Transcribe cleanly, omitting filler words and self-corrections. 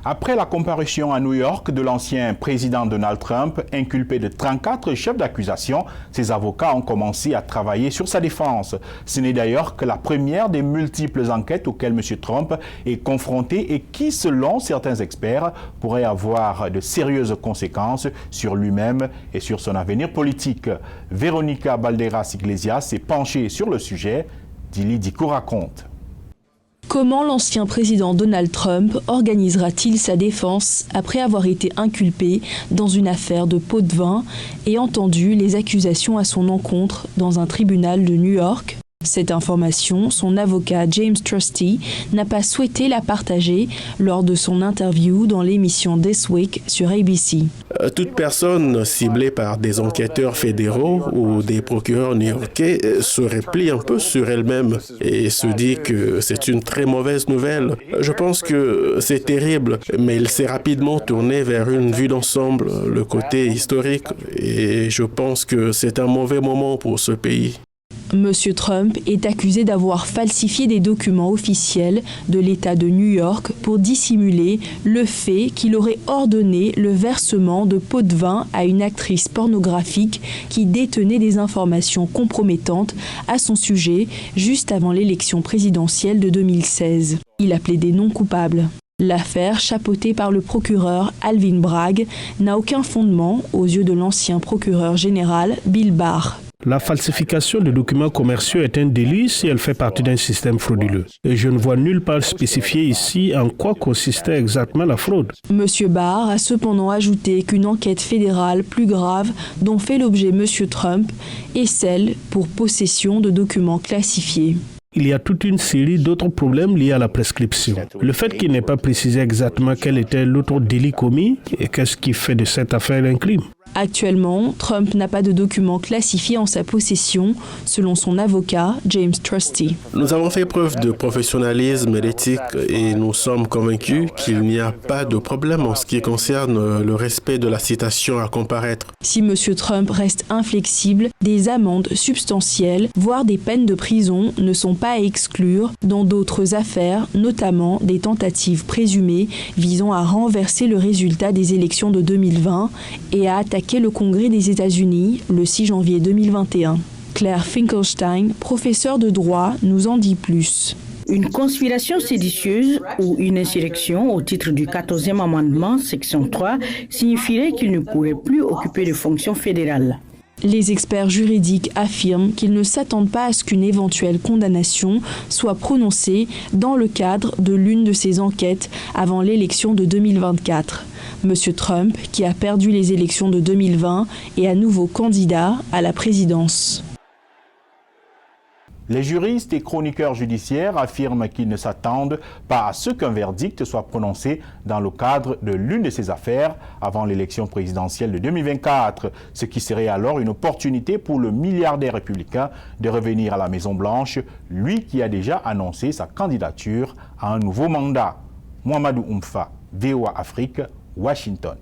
Après la comparution à New York de l'ancien président Donald Trump, inculpé de 34 chefs d'accusation, ses avocats ont commencé à travailler sur sa défense. Ce n'est d'ailleurs que la première des multiples enquêtes auxquelles M. Trump est confronté et qui, selon certains experts, pourrait avoir de sérieuses conséquences sur lui-même et sur son avenir politique. Véronica Balderas-Iglesias s'est penchée sur le sujet. Dili Diko raconte. Comment l'ancien président Donald Trump organisera-t-il sa défense après avoir été inculpé dans une affaire de pot de vin et entendu les accusations à son encontre dans un tribunal de New York ? Cette information, son avocat James Trusty n'a pas souhaité la partager lors de son interview dans l'émission This Week sur ABC. Toute personne ciblée par des enquêteurs fédéraux ou des procureurs new-yorkais se replie un peu sur elle-même et se dit que c'est une très mauvaise nouvelle. Je pense que c'est terrible, mais il s'est rapidement tourné vers une vue d'ensemble, le côté historique, et je pense que c'est un mauvais moment pour ce pays. Monsieur Trump est accusé d'avoir falsifié des documents officiels de l'État de New York pour dissimuler le fait qu'il aurait ordonné le versement de pots de vin à une actrice pornographique qui détenait des informations compromettantes à son sujet juste avant l'élection présidentielle de 2016. Il a plaidé non coupable. L'affaire, chapeautée par le procureur Alvin Bragg, n'a aucun fondement aux yeux de l'ancien procureur général Bill Barr. La falsification de documents commerciaux est un délit si elle fait partie d'un système frauduleux. Et je ne vois nulle part spécifié ici en quoi consistait exactement la fraude. Monsieur Barr a cependant ajouté qu'une enquête fédérale plus grave dont fait l'objet Monsieur Trump est celle pour possession de documents classifiés. Il y a toute une série d'autres problèmes liés à la prescription. Le fait qu'il n'ait pas précisé exactement quel était l'autre délit commis et qu'est-ce qui fait de cette affaire un crime. Actuellement, Trump n'a pas de documents classifiés en sa possession, selon son avocat, James Trusty. Nous avons fait preuve de professionnalisme et d'éthique et nous sommes convaincus qu'il n'y a pas de problème en ce qui concerne le respect de la citation à comparaître. Si M. Trump reste inflexible, des amendes substantielles, voire des peines de prison, ne sont pas à exclure dans d'autres affaires, notamment des tentatives présumées visant à renverser le résultat des élections de 2020 et à attaquer le Congrès des États-Unis le 6 janvier 2021. Claire Finkelstein, professeure de droit, nous en dit plus. Une conspiration séditieuse ou une insurrection au titre du 14e amendement, section 3, signifierait qu'il ne pourrait plus occuper de fonctions fédérales. Les experts juridiques affirment qu'ils ne s'attendent pas à ce qu'une éventuelle condamnation soit prononcée dans le cadre de l'une de ces enquêtes avant l'élection de 2024. Monsieur Trump, qui a perdu les élections de 2020, est à nouveau candidat à la présidence. Les juristes et chroniqueurs judiciaires affirment qu'ils ne s'attendent pas à ce qu'un verdict soit prononcé dans le cadre de l'une de ces affaires avant l'élection présidentielle de 2024, ce qui serait alors une opportunité pour le milliardaire républicain de revenir à la Maison-Blanche, lui qui a déjà annoncé sa candidature à un nouveau mandat. Mohamedou Oumfa, VOA Afrique, Washington.